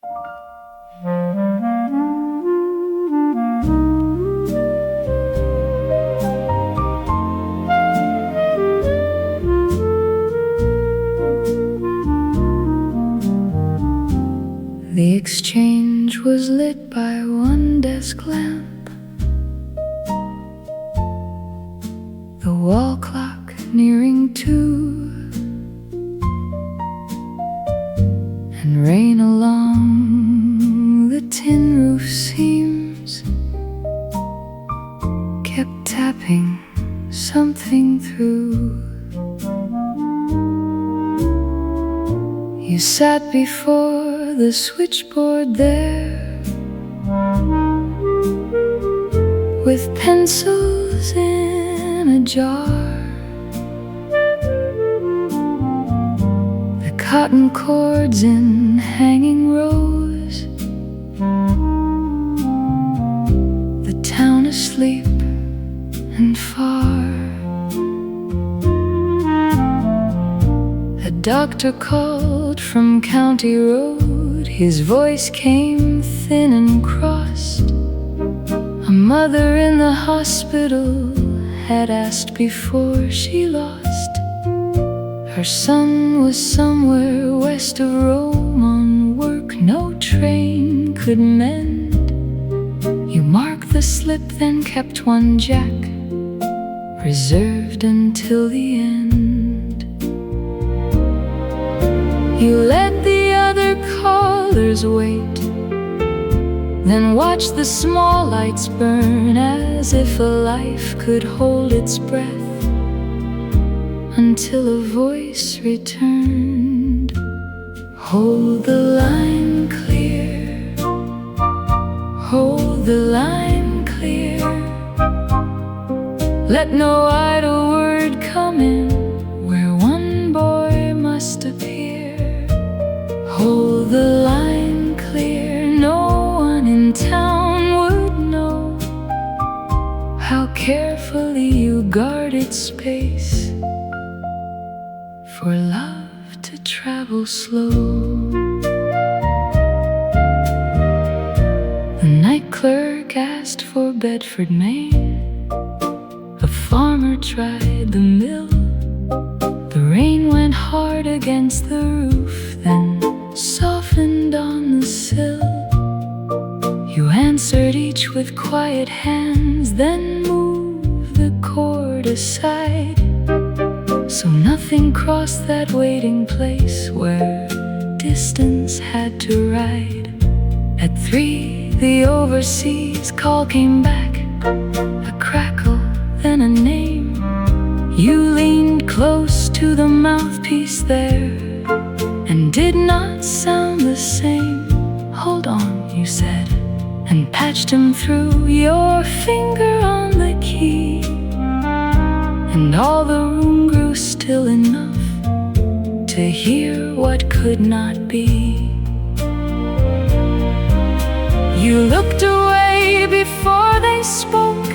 The exchange was lit by one desk lamp, the wall clock nearing 2, and rain along the tin roof seams kept tapping something through. You sat before the switchboard there, with pencils in a jar, the cotton cords in hanging rows, the town asleep and far. A doctor called from County Road. His voice came thin and crossed. A mother in the hospital had asked before she lost. Her son was somewhere west of Rome on work no train could mend. You marked the slip, then kept one jack reserved until the end. You let the other callers wait, then watched the small lights burn as if a life could hold its breath, until a voice returned. Hold the line clear, hold the line clear. Let no idle word come in where one boy must appear. Hold the line clear, no one in town would know how carefully you guarded space for love to travel slow. The night clerk asked for Bedford, Maine. A farmer tried the mill. The rain went hard against the roof, then softened on the sill. You answered each with quiet hands, then moved the cord aside, so nothing crossed that waiting place where distance had to ride. At 3, the overseas call came back, a crackle, then a name. You leaned close to the mouthpiece there and did not sound the same. Hold on, you said, and patched him through, your finger on the key. And all the room grew still enough to hear what could not be. You looked away before they spoke,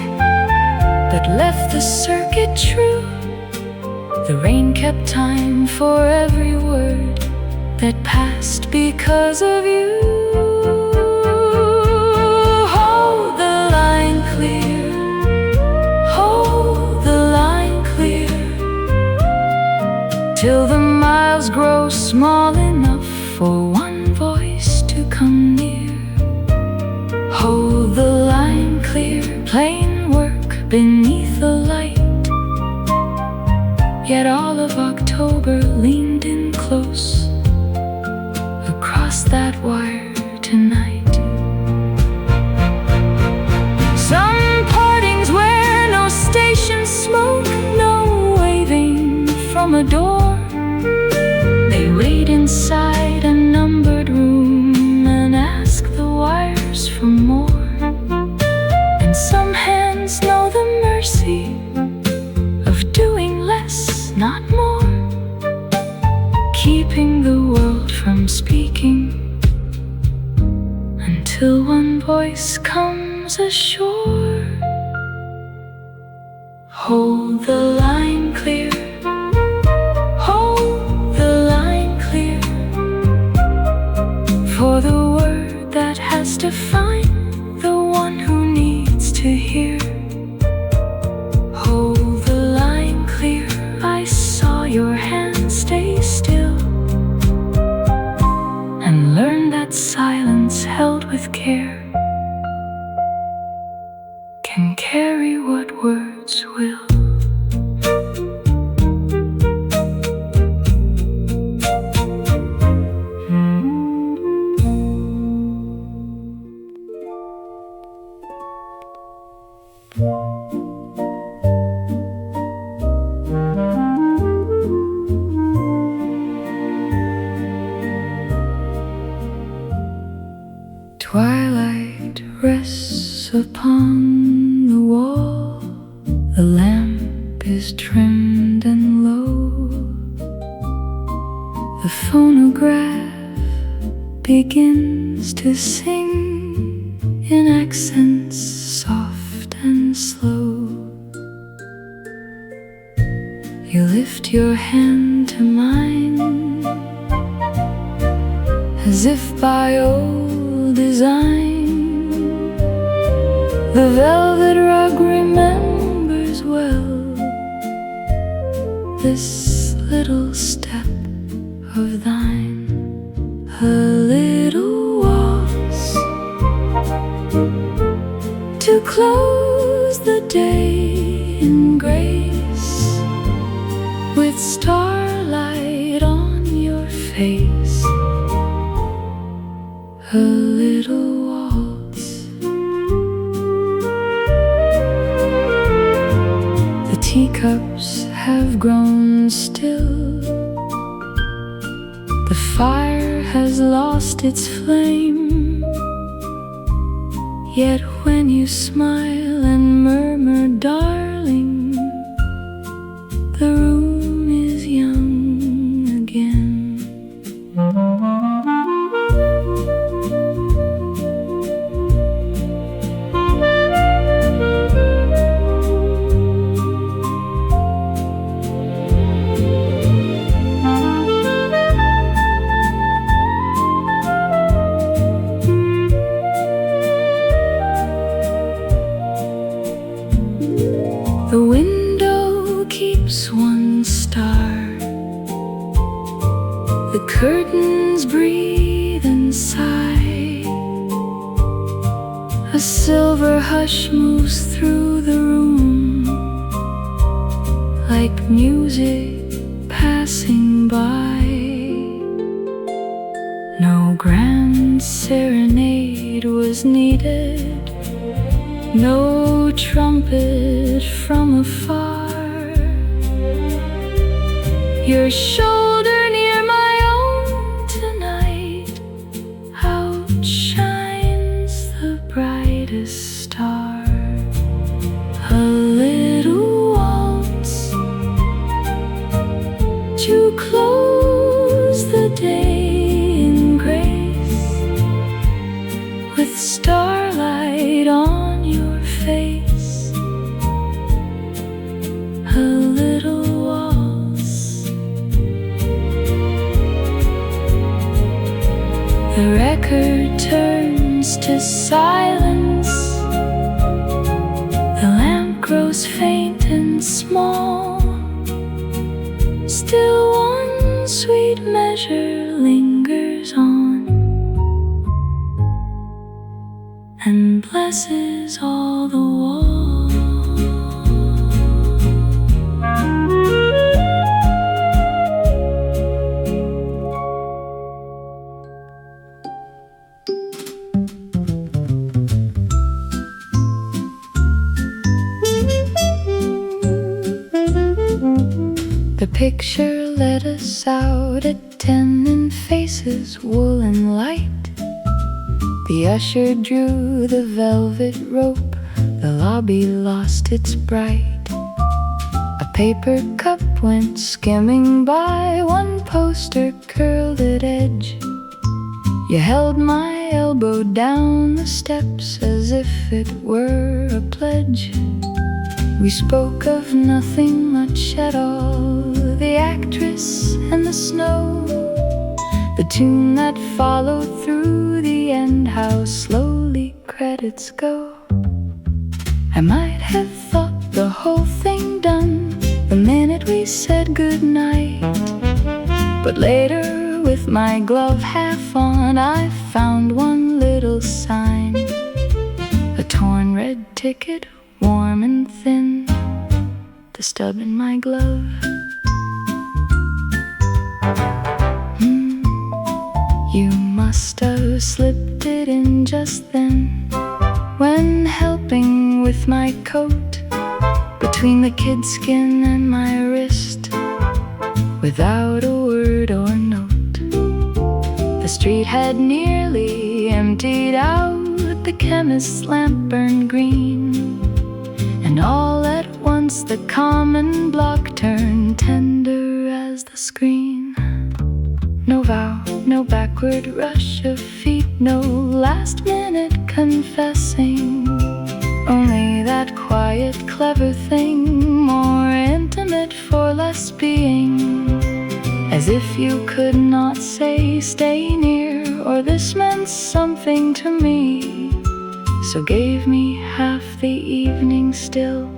but left the circuit true. The rain kept time for every word that passed because of you. Hold the line clear, hold the line clear, till the miles grow small enough for one voice to come near. Hold the line clear, plain work beneath the light. Yet all of October leaned in close across that wire tonight. Some partings where no station smoke, no waving from a door. They wait inside a numbered room and ask the wires for more. And some hands know the mercy of doing less, not more, keeping the world from speaking until one voice comes ashore. Hold the line clear, hold the line clear, for the world that has to find the one who needs to hear. Hold the line clear, I saw your hand, stay still, and learn that silence held with care can carry what words will. Twilight rests upon the wall, the lamp is trimmed and low, the phonograph begins to sing in accents soft and slow. You lift your hand to mine as if by old design. The velvet rug remembers well this little step of thine, a little waltz to close the day in grace, with starlight on your face, a little waltz. The teacups have grown still, the fire has lost its flame, yet when you smile and murmur, darling, the room is young again. The window keeps one star, the curtains breathe and sigh, a silver hush moves through the room, like music passing by. No grand serenade was needed, no trumpet from afar, your shoulder near my own tonight outshines the brightest star. A little waltz to close the day in grace, with starlight on your face, a little waltz. The record turns to silence, the lamp grows faint and small, still one sweet measure lingers on and blesses all the walls. The picture led us out at 10 in faces, wool and light. The usher drew the velvet rope, the lobby lost its bright. A paper cup went skimming by, one poster curled at edge. You held my elbow down the steps as if it were a pledge. We spoke of nothing much at all, the actress and the snow, the tune that followed through the end how slowly credits go. I might have thought the whole thing done the minute we said goodnight, but later, with my glove half on, I found one little sign, a torn red ticket, warm and thin, the stub in my glove. You must have slipped it in just then, when helping with my coat, between the kid skin and my wrist, without a word or note. The street had nearly emptied out, the chemist's lamp burned green, and all at once the common block turned tender as the screen. No vow, no backward rush of feet, no last minute confessing, only that quiet, clever thing, more intimate for less being, as if you could not say stay near, or this meant something to me, so gave me half the evening still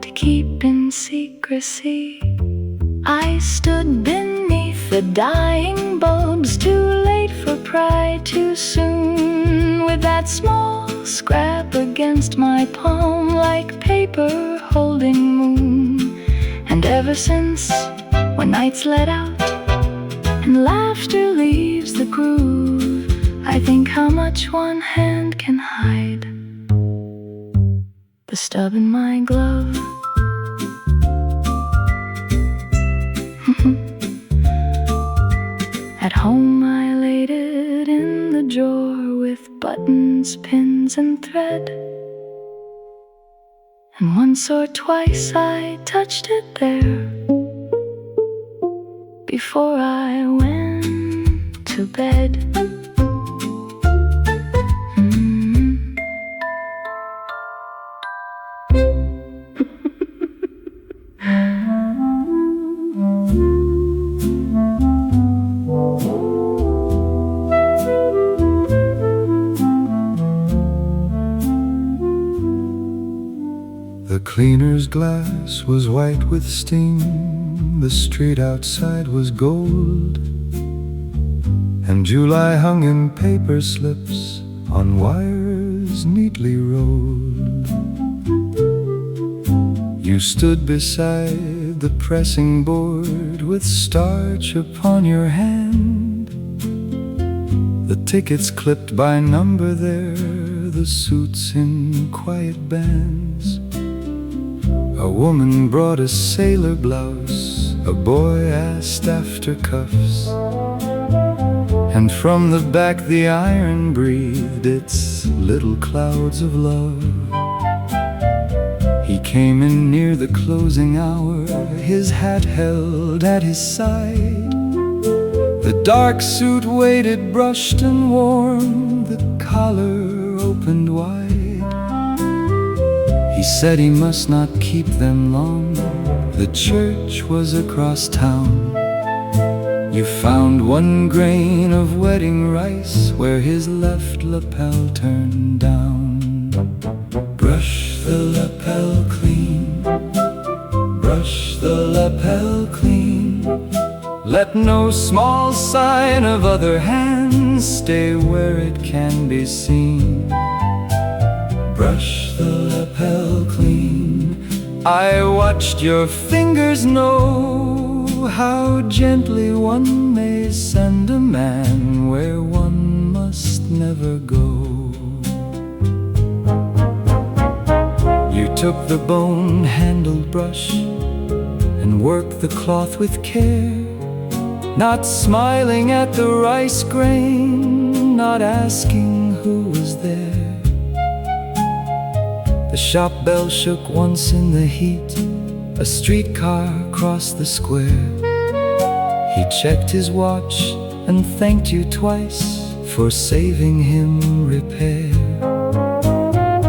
to keep in secrecy. I stood beneath the dying bulbs, too late for pride, too soon, with that small scrap against my palm, like paper holding moon. And ever since, when nights let out and laughter leaves the groove, I think how much one hand can hide the stub in my glove. At home I laid it in the drawer with buttons, pins and thread, and once or twice I touched it there before I went to bed. The cleaner's glass was white with steam, the street outside was gold, and July hung in paper slips on wires neatly rolled. You stood beside the pressing board with starch upon your hand, the tickets clipped by number there, the suits in quiet bands. A woman brought a sailor blouse, a boy asked after cuffs, and from the back the iron breathed its little clouds of love. He came in near the closing hour, his hat held at his side. The dark suit waited brushed and warm, the collar opened wide. He said he must not keep them long, the church was across town. You found one grain of wedding rice where his left lapel turned down. Brush the lapel clean, brush the lapel clean. Let no small sign of other hands stay where it can be seen. Brush the lapel clean. I watched your fingers know how gently one may send a man where one must never go. You took the bone-handled brush and worked the cloth with care, not smiling at the rice grain, not asking who was there. The shop bell shook once in the heat, a streetcar crossed the square. He checked his watch and thanked you twice for saving him repair.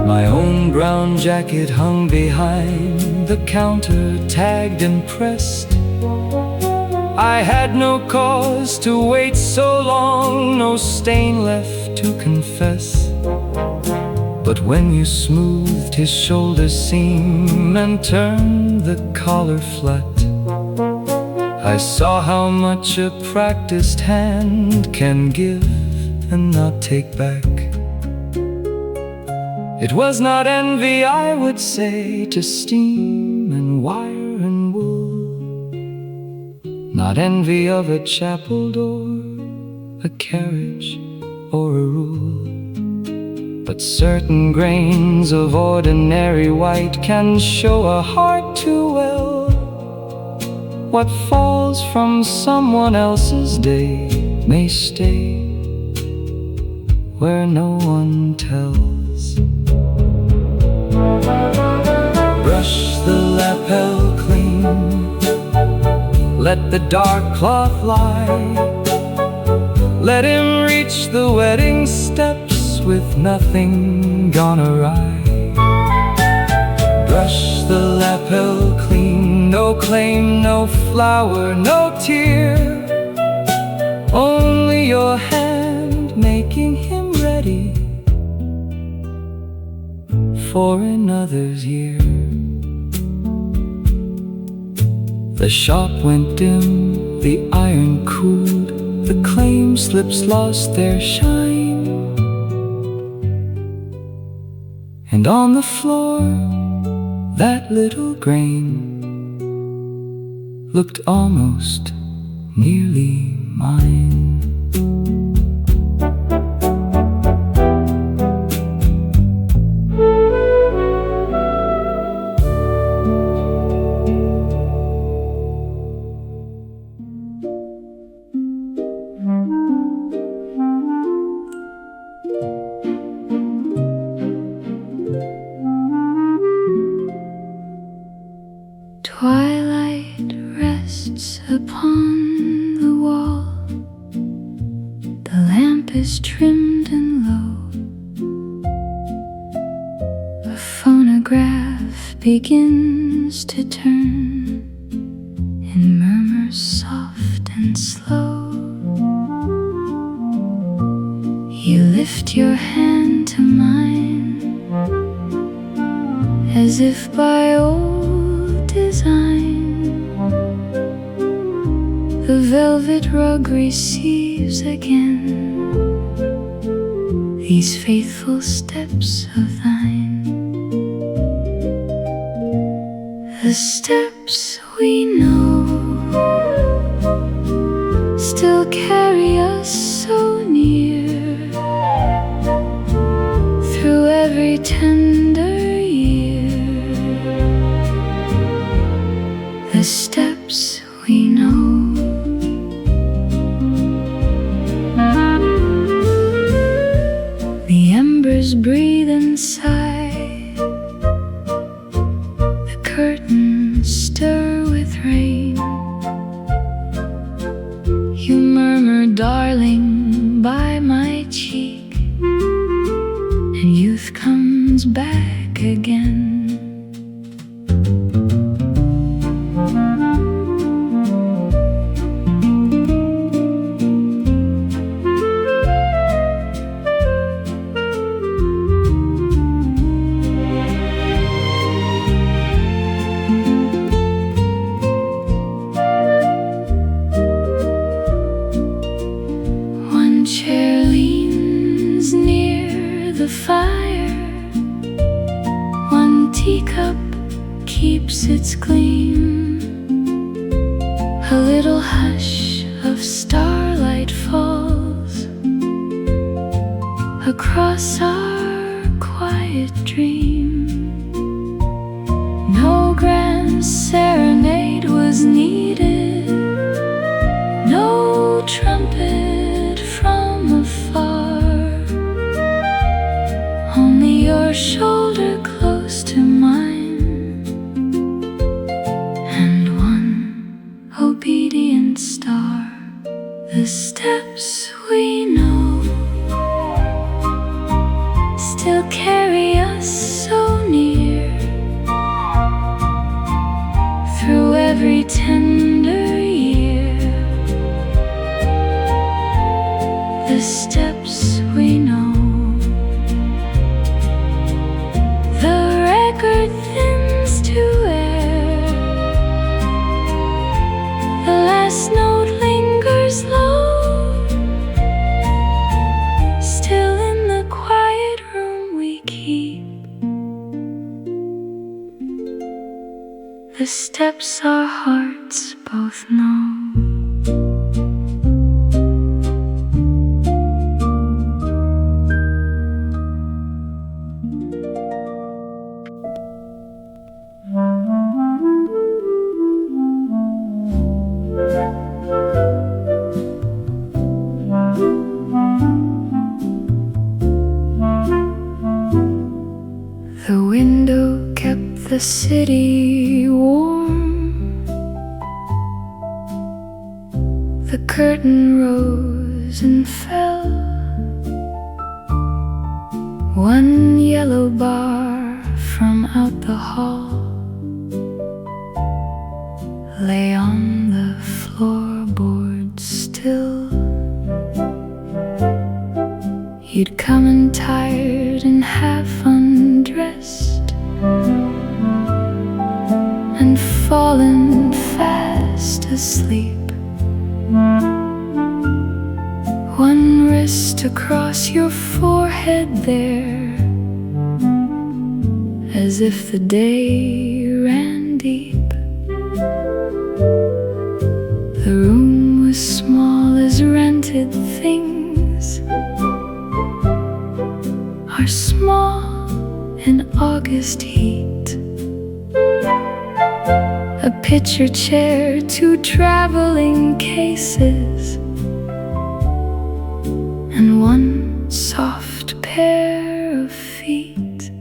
My own brown jacket hung behind the counter, tagged and pressed. I had no cause to wait so long, no stain left to confess. But when you smoothed his shoulder seam and turned the collar flat, I saw how much a practiced hand can give and not take back. It was not envy, I would say, to steam and wire and wool, not envy of a chapel door, a carriage, or a rule. But certain grains of ordinary white can show a heart too well. What falls from someone else's day may stay where no one tells. Brush the lapel clean, let the dark cloth lie. Let him reach the wedding steps with nothing gone awry. Brush the lapel clean, no claim, no flower, no tear, only your hand making him ready for another's year. The shop went dim, the iron cooled, the claim slips lost their shine, and on the floor that little grain looked almost nearly mine. Twilight rests upon the wall. The lamp is trimmed and low. A phonograph begins to turn in murmurs soft and slow. You lift your hand to mine as if by old design. The velvet rug receives again these faithful steps of thine. The steps we know still carry us so near through every tender year. The steps we know. The embers breathe and sigh. The curtains stir with rain. You murmur, darling, by my cheek, and youth comes back again. One chair leans near the fire. One teacup keeps its gleam. A little hush of starlight falls across our quiet dream. No grand serenade was needed, no trumpet from afar, only your shoulder close to mine, and one obedient star. The steps we know still carry us so near through every tender year. The steps we know. steps our hearts both know. The window kept the city warm. The curtain rose and fell. One yellow bar from out the hall lay on the floorboard still. You'd come in tired and half undressed and fallen fast asleep. One wrist across your forehead there, as if the day ran deep. The room was small as rented things are small in August heat. A picture chair, 2 traveling cases, and 1 soft pair of feet.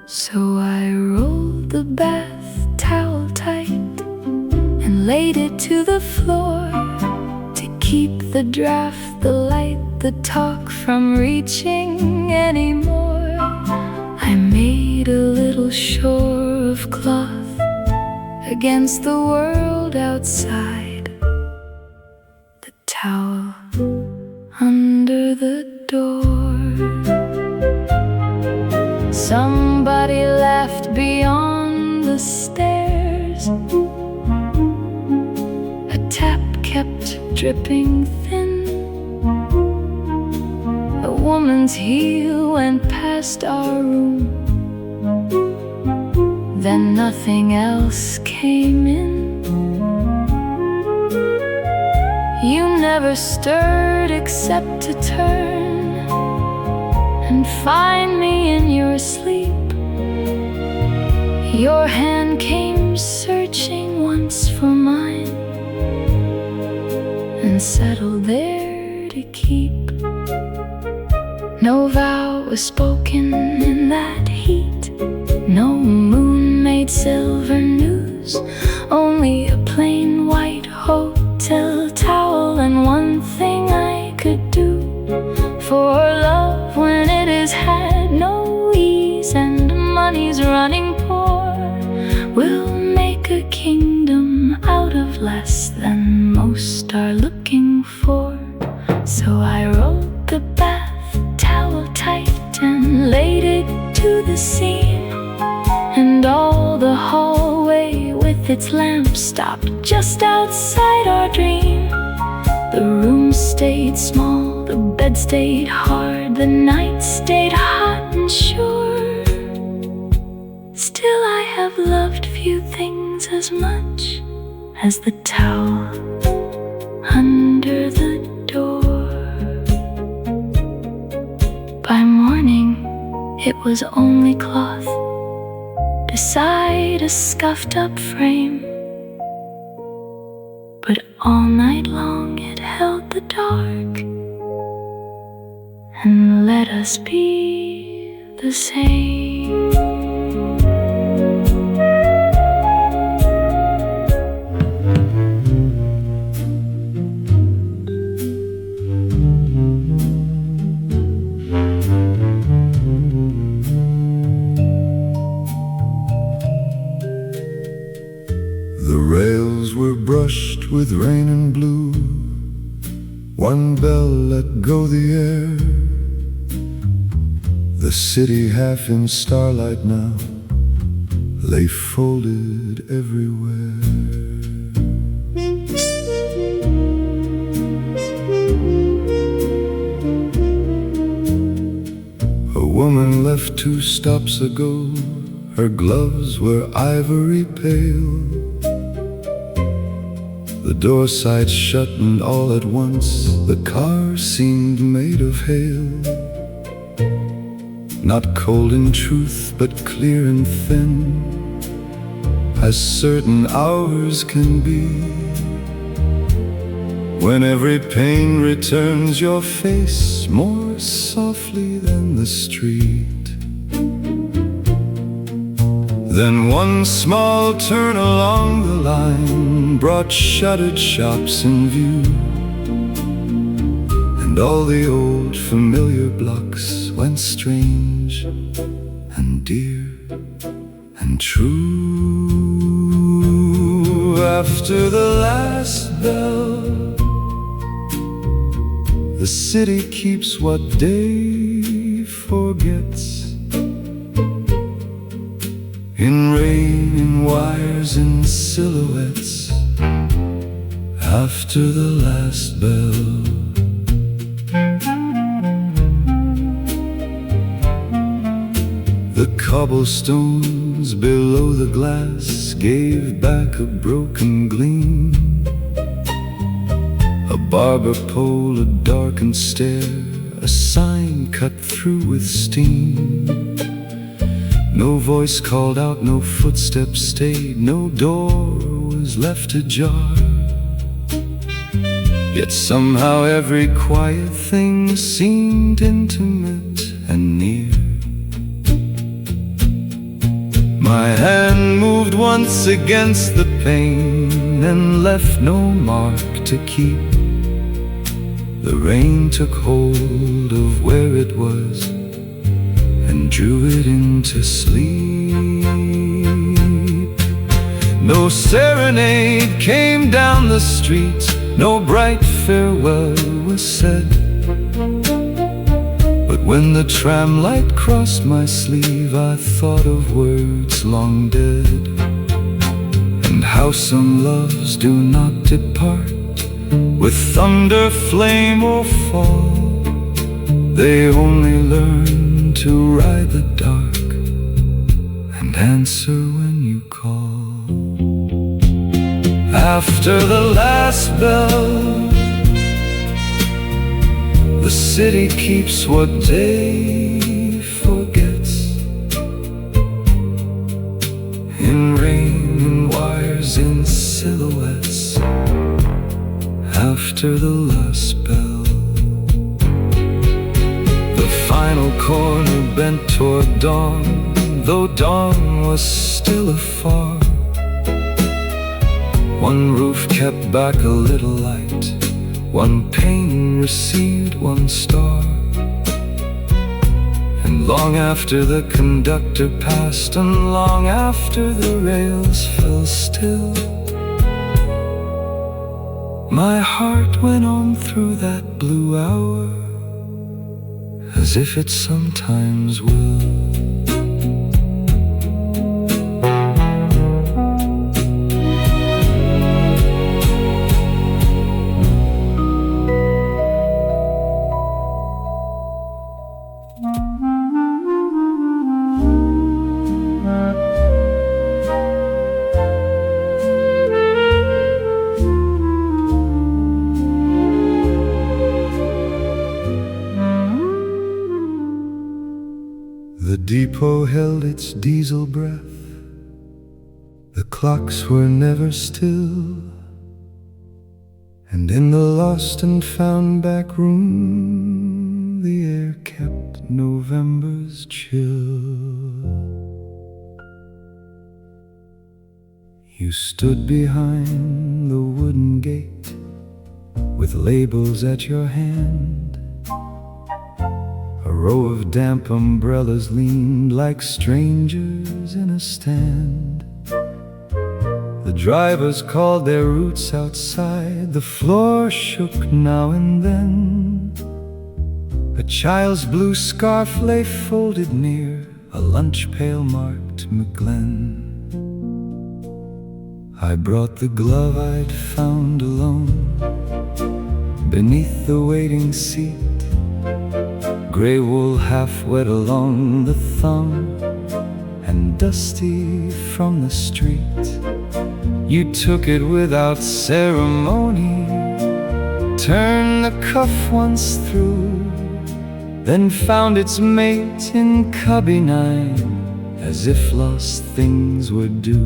So I rolled the bath towel tight and laid it to the floor to keep the draft, the light, the talk from reaching anymore. I made a little shore of cloth against the world outside, the towel under the door. Somebody laughed beyond the stairs. A tap kept dripping thin. A woman's heel went past our room. Then nothing else came in. You never stirred except to turn and find me in your sleep. Your hand came searching once for mine and settled there to keep. No vow was spoken in that heat. No moon made silver news. Only a plain white hotel towel and one thing I could do for love when it has had no ease and money's running poor. We'll make a kingdom out of less than most are looking for. So I rolled the bath towel tight and laid it to the seam, and all the hallway with its lamp stopped just outside our dream. The room stayed small, the bed stayed hard, the night stayed hot and sure. Still I have loved few things as much as the towel under the door. By morning it was only cloth beside a scuffed up frame, but all night long it held the dark and let us be the same. The rails were brushed with rain and blue. One bell let go the air. The city, half in starlight now, lay folded everywhere. A woman left 2 stops ago. her gloves were ivory pale. The door side shut and all at once the car seemed made of hail. Not cold in truth but clear and thin, as certain hours can be, when every pain returns your face more softly than the street. Then one small turn along the line brought shuttered shops in view, and all the old familiar blocks went strange and dear and true. After the last bell, the city keeps what day forgets. In rain, in wires, in silhouettes. After the last bell, the cobblestones below the glass gave back a broken gleam. A barber pole, a darkened stair, a sign cut through with steam. No voice called out, no footsteps stayed, no door was left ajar. Yet somehow every quiet thing seemed intimate and near. My hand moved once against the pane and left no mark to keep. The rain took hold of where it was and drew it into sleep. No serenade came down the street, no bright farewell was said. But when the tram light crossed my sleeve, I thought of words long dead, and how some loves do not depart with thunder, flame, or fall. They only learn to ride the dark and answer when you call. After the last bell, the city keeps what day forgets. In rain, in wires, in silhouettes. After the last bell, the final corner bent toward dawn, though dawn was still afar. One roof kept back a little light, one pane received one star. And long after the conductor passed, and long after the rails fell still, my heart went on through that blue hour, as if it sometimes will. The depot held its diesel breath, the clocks were never still, and in the lost and found back room the air kept November's chill. You stood behind the wooden gate with labels at your hand. A row of damp umbrellas leaned like strangers in a stand. The drivers called their routes outside, the floor shook now and then. A child's blue scarf lay folded near a lunch pail marked McGlenn. I brought the glove I'd found alone beneath the waiting seat, gray wool half wet along the thumb and dusty from the street. You took it without ceremony, turned the cuff once through, then found its mate in cubby 9, as if lost things would do.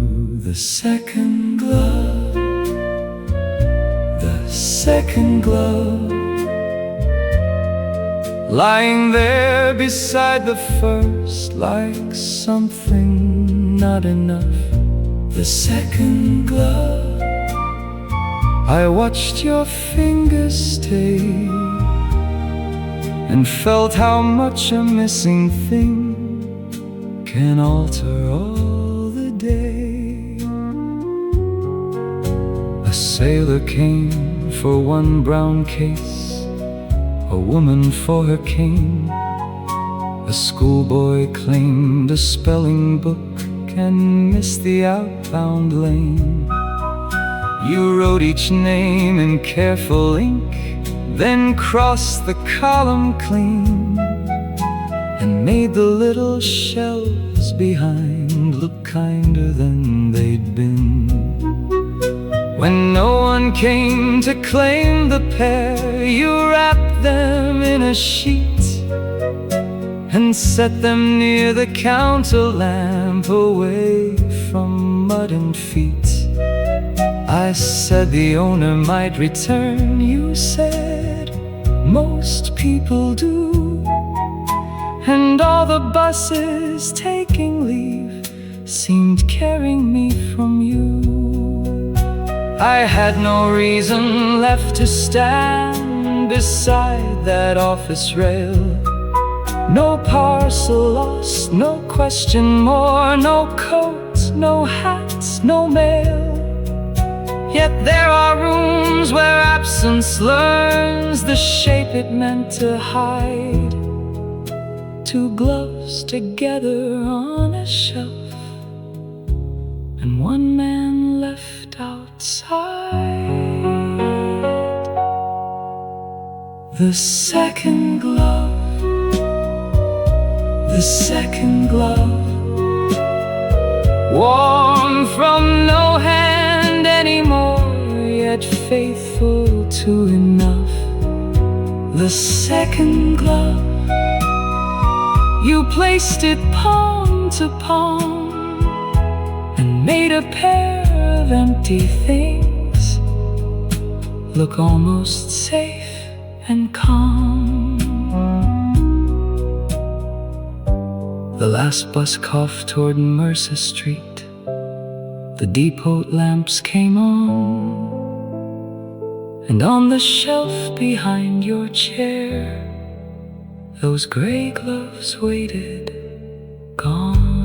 The second glove, the second glove, lying there beside the first, like something not enough. The second glove, I watched your fingers stay, and felt how much a missing thing can alter all the day. A sailor came for one brown case, a woman for her cane. A schoolboy claimed a spelling book and missed the outbound lane. You wrote each name in careful ink, then crossed the column clean, and made the little shelves behind look kinder than they'd been. When no one came to claim the pair, you wrapped them in a sheet and set them near the counter lamp, away from mud and feet. I said the owner might return. You said most people do, and all the buses taking leave seemed carrying me from you. I had no reason left to stand beside that office rail. No parcel lost, no question more, no coat, no hats, no mail. Yet there are rooms where absence learns the shape it meant to hide. Two gloves together on a shelf, and one man left outside. The second glove, the second glove, warm from no hand anymore, yet faithful to enough. The second glove, you placed it palm to palm, and made a pair of empty things look almost safe and calm. The last bus coughed toward Mercer Street. The depot lamps came on, and on the shelf behind your chair, those gray gloves waited, gone.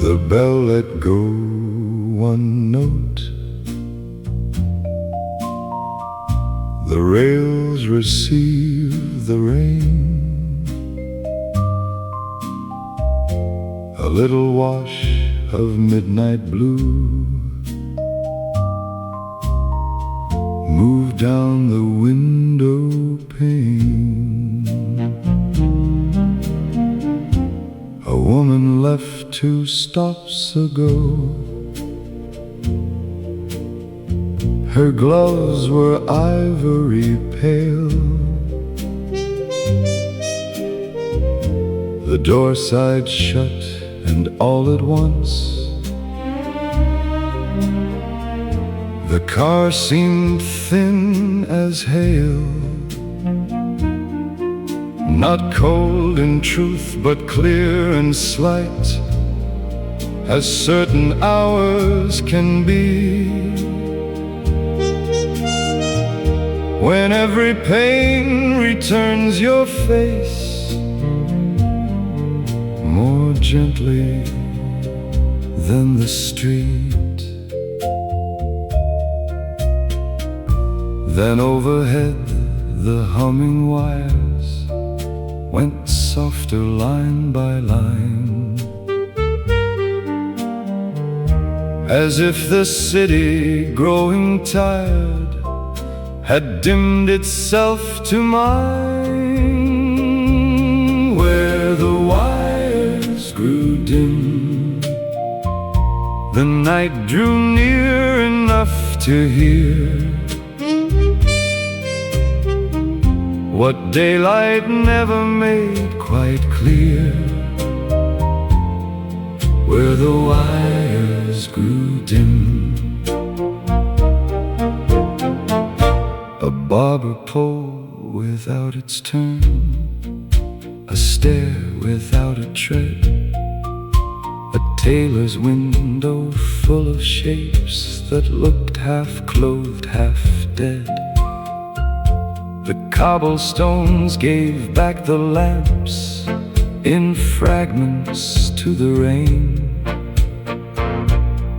The bell let go one note, the rails receive the rain. A little wash of midnight blue moved down the window pane. A woman left 2 stops ago. Her gloves were ivory pale. The door side shut, and all at once the car seemed thin as hail. Not cold in truth, but clear and slight, as certain hours can be, when every pain returns your face more gently than the street. Then overhead the humming wires went softer line by line, as if the city, growing tired, had dimmed itself to mine. Where the wires grew dim, the night drew near enough to hear what daylight never made quite clear. Where the wires grew dim, a barber pole without its turn, a stair without a tread, a tailor's window full of shapes that looked half clothed, half dead. The cobblestones gave back the lamps in fragments to the rain,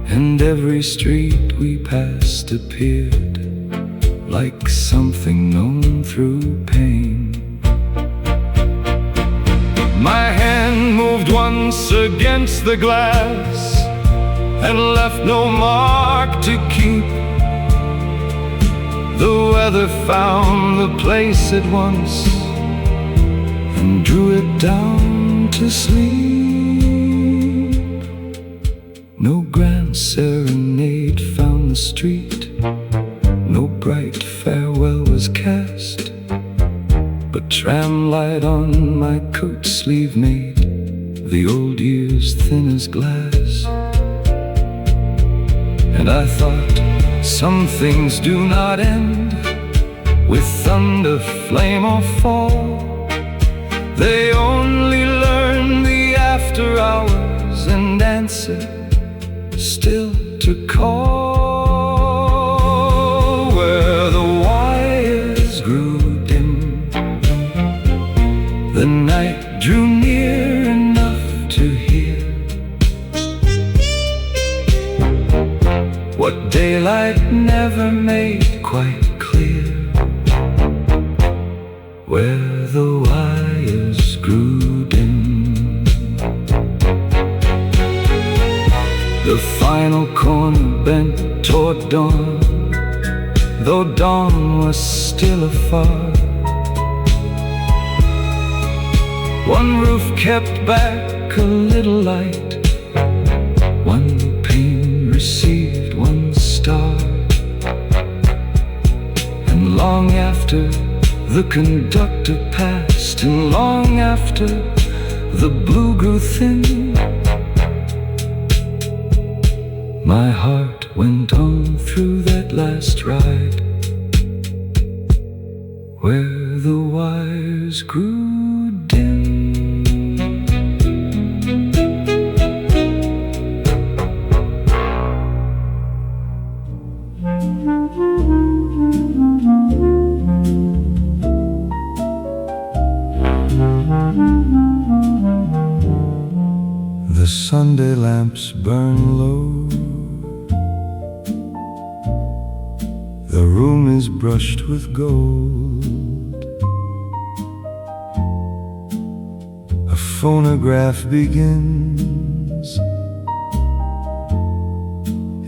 and every street we passed appeared like something known through pain. My hand moved once against the glass and left no mark to keep. The weather found the place at once and drew it down to sleep. No grand serenade found the street, no bright farewell was cast, but tram light on my coat sleeve made the old years thin as glass. And I thought, some things do not end with thunder, flame, or fall. They only learn the after hours and answer still to call. Where the wires grew dim, the night drew near enough to hear what daylight never made quite clear. Where the wires grew dim, the final corner bent toward dawn, though dawn was still afar. One roof kept back a little light, one pane received one star. And long after the conductor passed, and long after the blue grew thin, my heart went on through that last ride, where the wires grew dim. The Sunday lamps burn low, the room is brushed with gold. A phonograph begins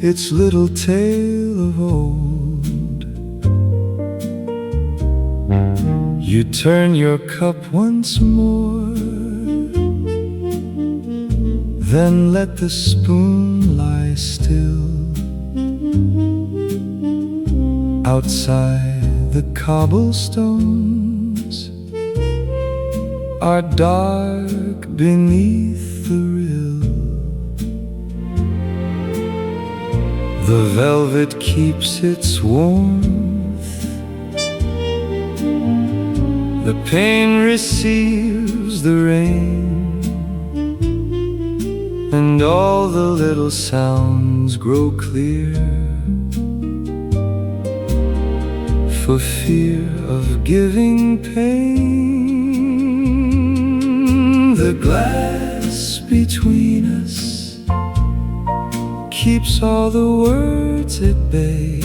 its little tale of old. You turn your cup once more, then let the spoon lie still. Outside, the cobblestones are dark beneath the rill. The velvet keeps its warmth, the pane receives the rain, and all the little sounds grow clear, for fear of giving pain. The glass between us keeps all the words at bay,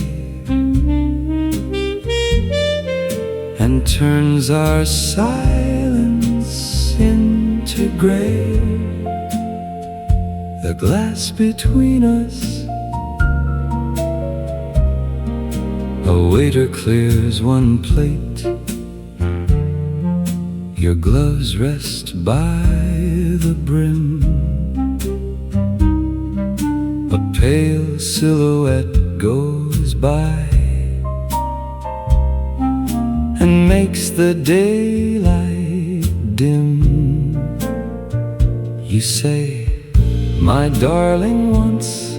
turns our silence into gray. The glass between us. A waiter clears one plate. Your gloves rest by the brim. A pale silhouette goes by and makes the daylight dim. You say, my darling, once,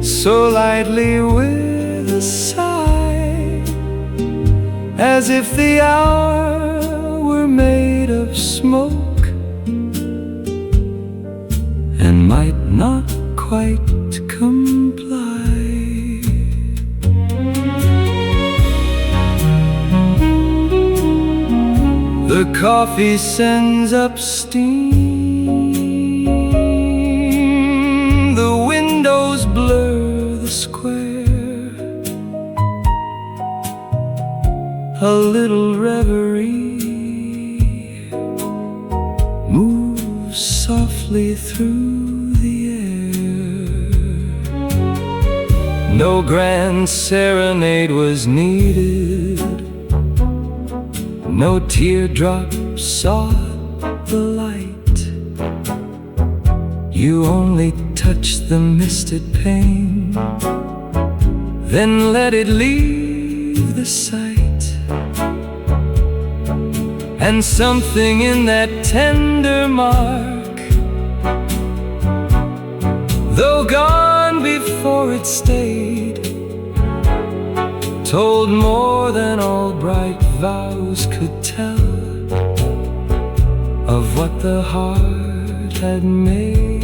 so lightly with a sigh, as if the hour were made of smoke and might not quite comply. The coffee sends up steam. The windows blur the square. A little reverie moves softly through the air. No grand serenade was needed. No teardrop sought the light. You only touched the misted pane, then let it leave the sight. And something in that tender mark, though gone before it stayed, told more than all bright vows could tell of what the heart had made.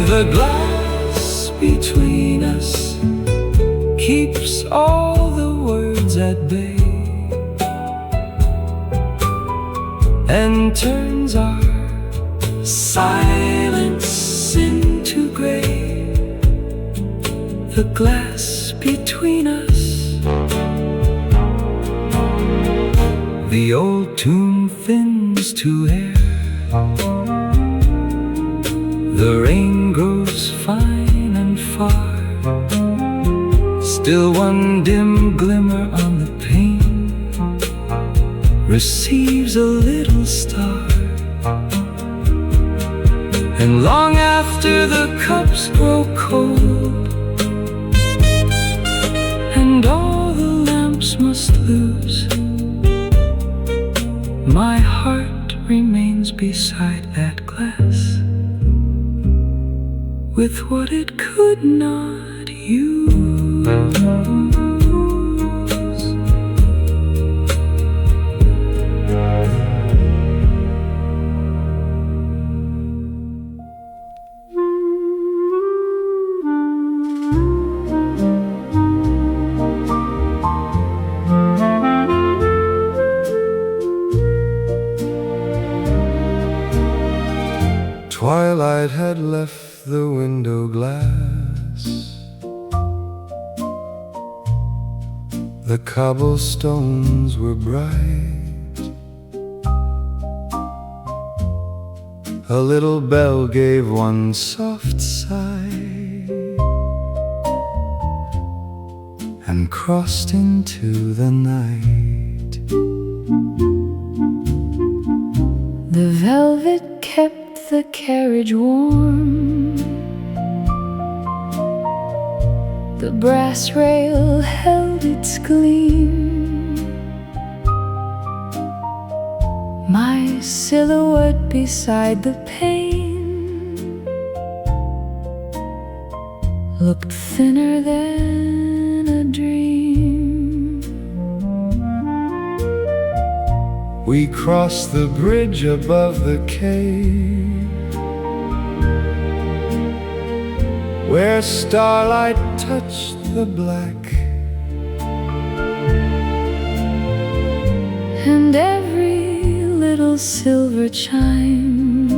The glass between us keeps all the words at bay and turns our silence into gray. The glass between us. The old tune thins to air. The rain grows fine and far. Still one dim glimmer on the pane receives a little star. And long after the cups grow cold and all the lamps must lose, my heart remains beside that glass with what it could not use. Twilight had left the window glass. The cobblestones were bright. A little bell gave one soft sigh and crossed into the night. The velvet kept the carriage warm. The brass rail held its gleam. My silhouette beside the pane looked thinner than a dream. We crossed the bridge above the cave, where starlight touched the black, and every little silver chime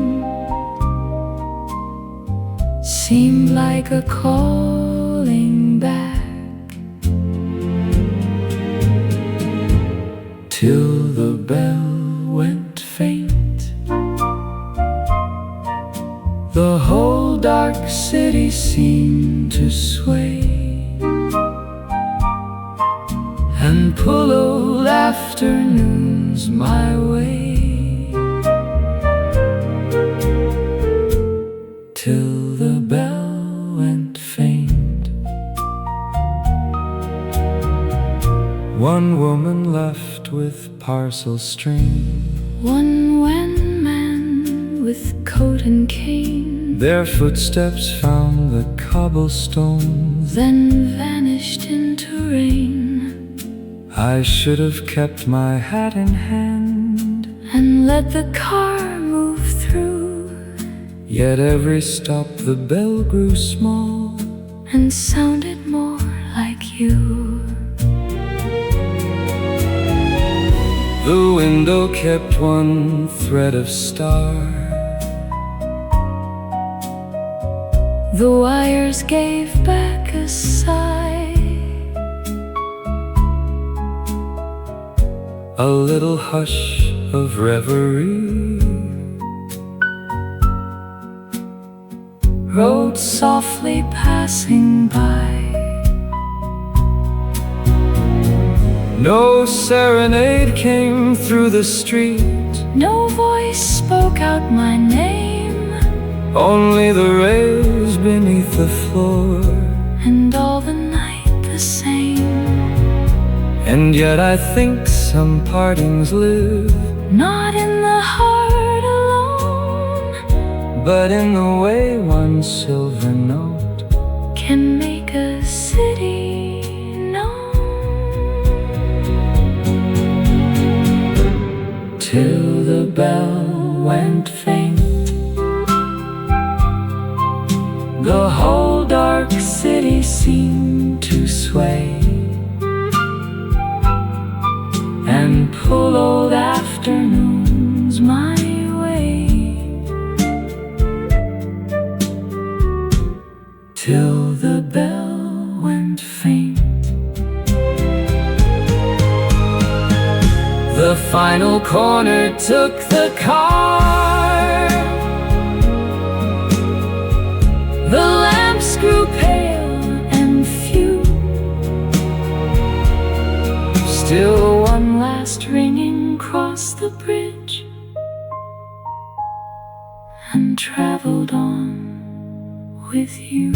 seemed like a calling back. The whole dark city seemed to sway and pull old afternoons my way, till the bell went faint. One woman left with parcel string, one wan man with coat and cane, their footsteps found the cobblestones, then vanished into rain. I should have kept my hat in hand and let the car move through, yet every stop the bell grew small and sounded more like you. The window kept one thread of star, the wires gave back a sigh. A little hush of reverie rode softly passing by. No serenade came through the street, No voice spoke out my name, only the rays beneath the floor, and all the night the same. and yet I think some partings live, Not in the heart alone, but in the way one silver note can make a city known. till the bell went faint. The whole dark city seemed to sway and pull old afternoons my way, till the bell went faint. The final corner took the car, the lamps grew pale and few, still one last ringing crossed the bridge and traveled on with you.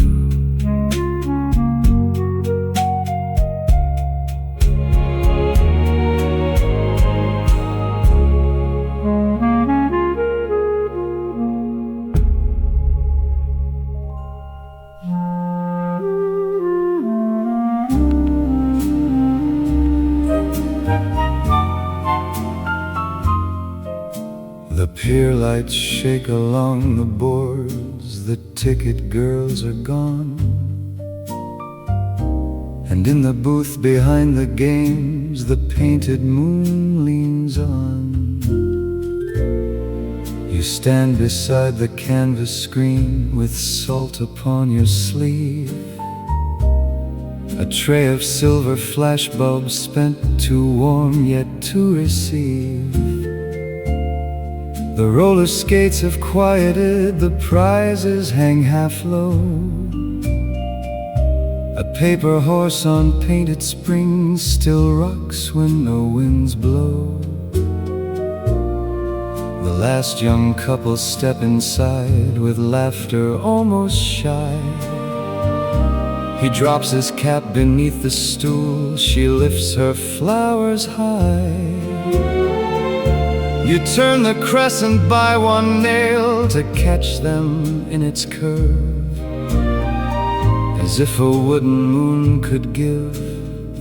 The pier lights shake along the boards, the ticket girls are gone, and in the booth behind the games the painted moon leans on. You stand beside the canvas screen with salt upon your sleeve, a tray of silver flashbulbs spent too warm yet to receive. The roller skates have quieted, the prizes hang half low, a paper horse on painted springs still rocks when no winds blow. The last young couple step inside with laughter almost shy. He drops his cap beneath the stool, she lifts her flowers high. You turn the crescent by one nail to catch them in its curve, as if a wooden moon could give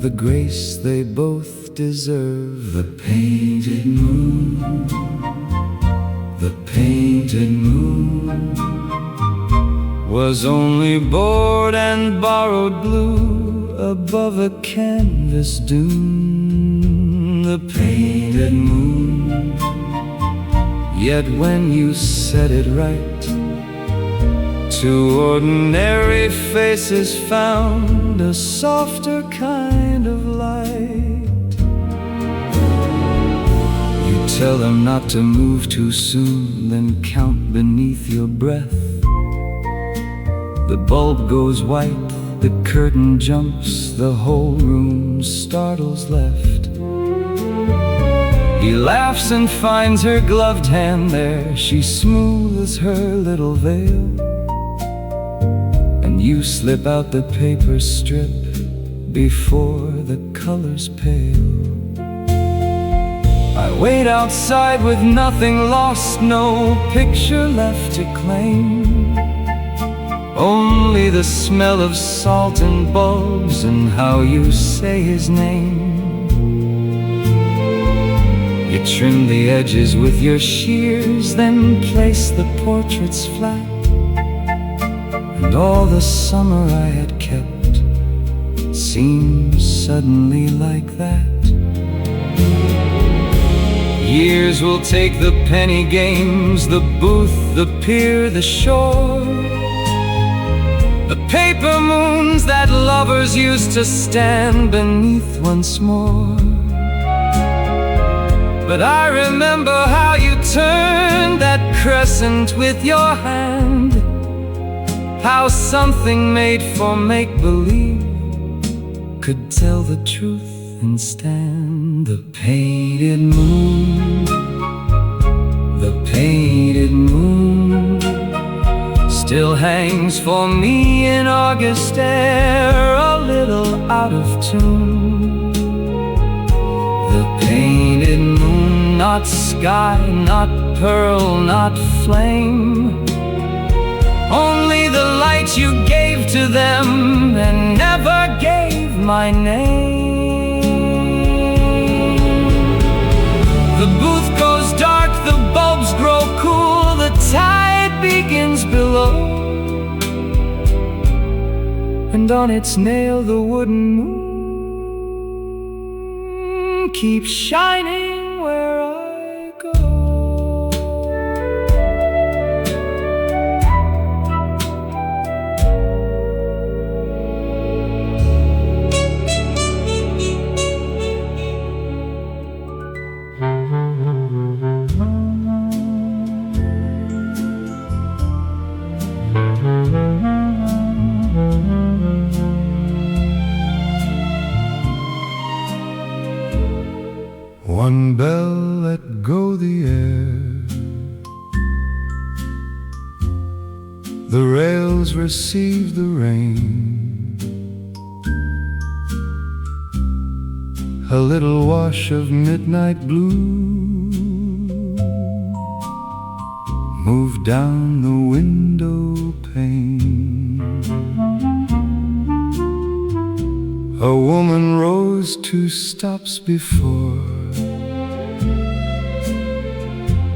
the grace they both deserve. The painted moon, the painted moon, was only bored and borrowed blue above a canvas dune. The painted moon, yet when you set it right, two ordinary faces found a softer kind of light. You tell them not to move too soon, then count beneath your breath The bulb goes white, the curtain jumps, the whole room startles left. He laughs and finds her gloved hand there. She smooths her little veil, and you slip out the paper strip before the colors pale. I wait outside with nothing lost, no picture left to claim. Only the smell of salt and bulbs and how you say his name. You trim the edges with your shears, then place the portraits flat. And all the summer I had kept seems suddenly like that. Years will take the penny games, the booth, the pier, the shore, the paper moons that lovers used to stand beneath once more. But I remember how you turned that crescent with your hand, how something made for make-believe could tell the truth and stand. The painted moon, the painted moon still hangs for me in August air, a little out of tune. The painted moon, not sky, not pearl, not flame, only the light you gave to them and never gave my name. The booth goes dark, the bulbs grow cool, the tide begins below, and on its nail the wooden moon keeps shining where I go. One bell let go the air, the rails receive the rain, a little wash of midnight blue moved down the window pane. A woman rose 2 stops before.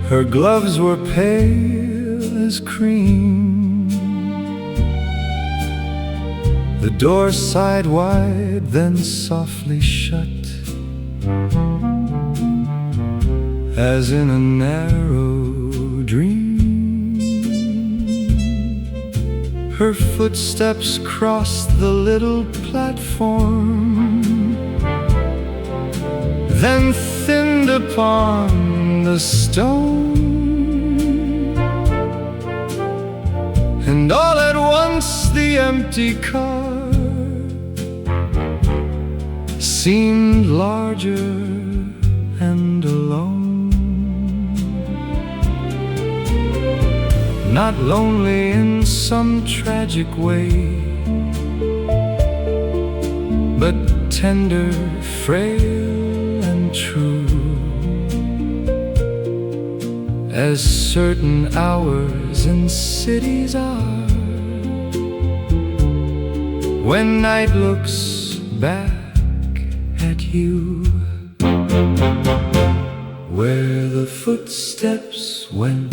Her gloves were pale as cream. The door sighed wide, then softly shut, as in a narrow dream. Her footsteps crossed the little platform, then thinned upon the stone. And all at once the empty car seemed larger and alone, not lonely in some tragic way, but tender, frail and true, as certain hours in cities are, when night looks back at you. Where the footsteps went,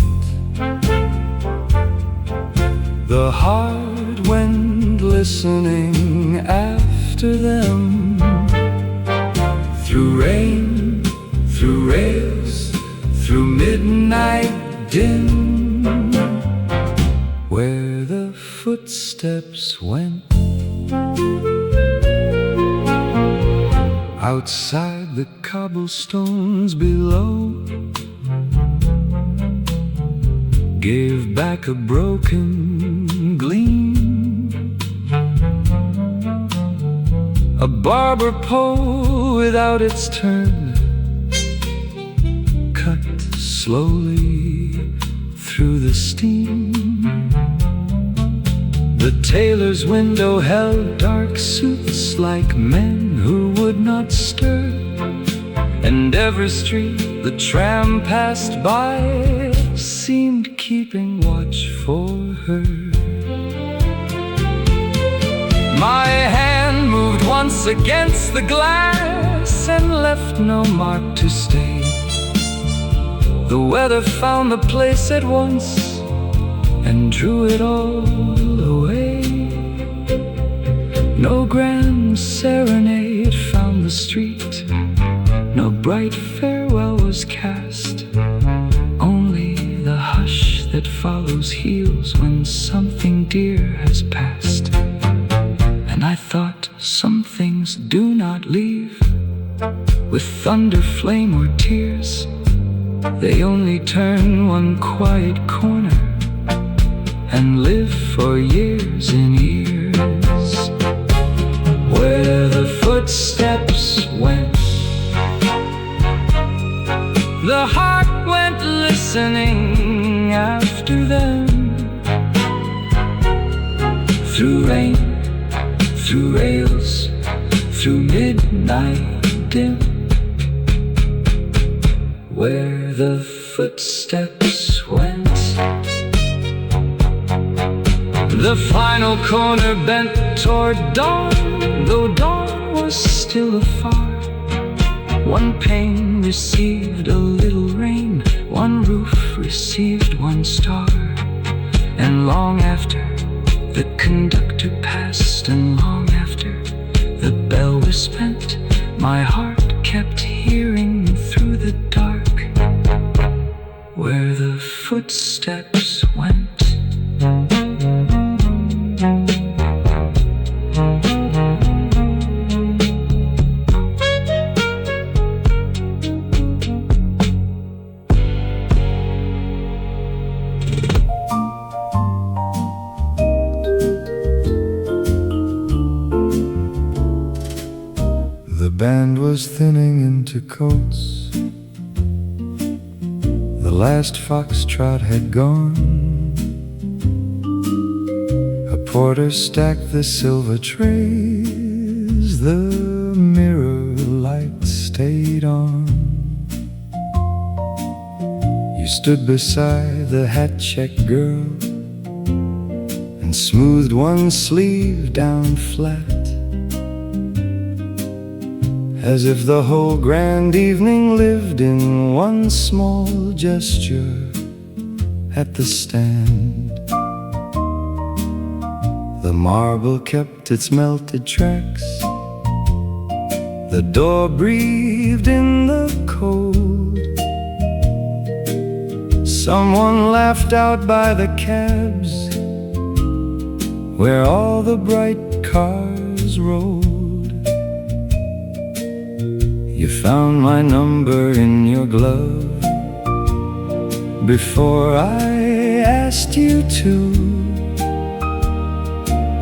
the hard wind listening after them, through rain, through rails, through midnight dim. Where the footsteps went, outside the cobblestones below, gave back a broken gleam. barber pole without its turn, cut slowly through the steam. The tailor's window held dark suits like men who would not stir, and every street the tram passed by seemed keeping watch for her. My hand moved once against the glass and left no mark to stay. The weather found the place at once and drew it all away. No grand serenade found the street, no bright farewell was cast, only the hush that follows heals when something dear has passed. And I thought, some things do not leave with thunder, flame, or tears. They only turn one quiet corner and live for years and years. Where the footsteps went, the heart went listening after them. Through rain, through rails, through midnight dim. Where the footsteps went, the final corner bent toward dawn, though dawn was still afar. One pane received a little rain, one roof received one star. And long after the conductor passed, and long after the bell was spent, my heart kept hearing through the dark where the footsteps went. The band was thinning into coats. The last foxtrot had gone. A porter stacked the silver trays. The mirror light stayed on. You stood beside the hat-check girl and smoothed one sleeve down flat, as if the whole grand evening lived in one small gesture at the stand. The marble kept its melted tracks. The door breathed in the cold. Someone laughed out by the cabs where all the bright cars rolled. You found my number in your glove before I asked you to,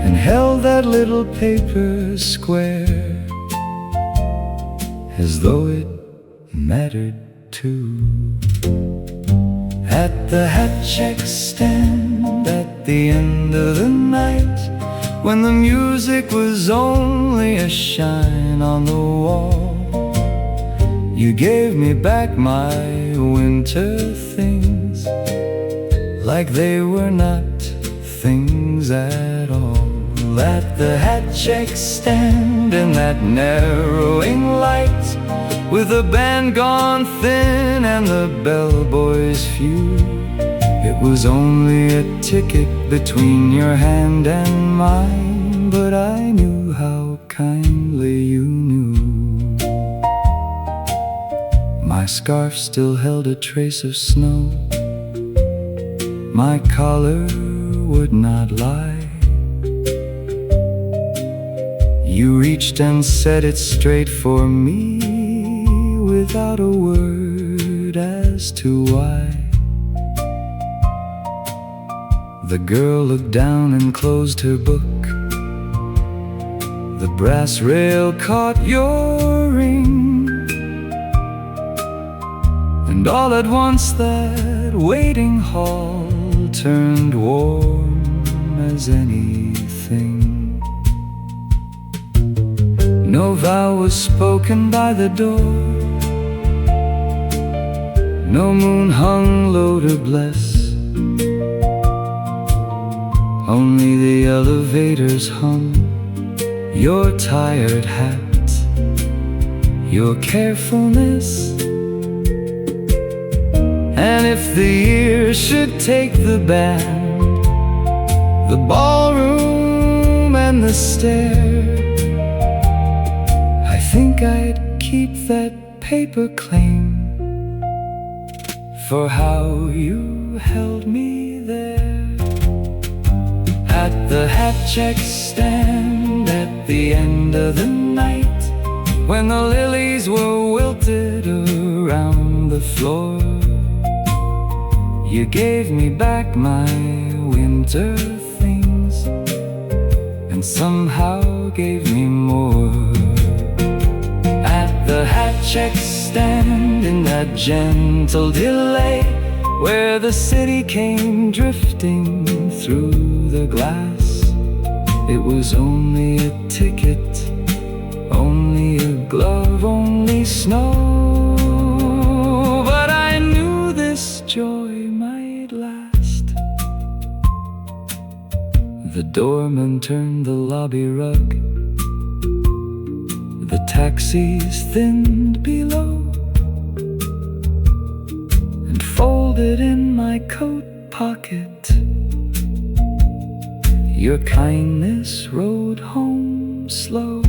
and held that little paper square as though it mattered too. At the hat-check stand at the end of the night, when the music was only a shine on the wall, you gave me back my winter things like they were not things at all. At the hat-check stand in that narrowing light, with the band gone thin and the bellboys few, it was only a ticket between your hand and mine, but I knew how kindly you knew. My scarf still held a trace of snow. My collar would not lie. You reached and set it straight for me without a word as to why. The girl looked down and closed her book. The brass rail caught your ring, and all at once that waiting hall turned warm as anything. No vow was spoken by the door, no moon hung low to bless. Only the elevators hung your tired hat, your carefulness. And if the years should take the band, the ballroom and the stair, I think I'd keep that paper claim for how you held me there. At the hat check stand at the end of the night, when the lilies were wilted around the floor, you gave me back my winter things, and somehow gave me more. At the hat check stand in that gentle delay, where the city came drifting through the glass, it was only a ticket, only a glove, only snow, but I knew this joy might last. The doorman turned the lobby rug, the taxis thinned below, and folded in my coat pocket, your kindness rode home slow.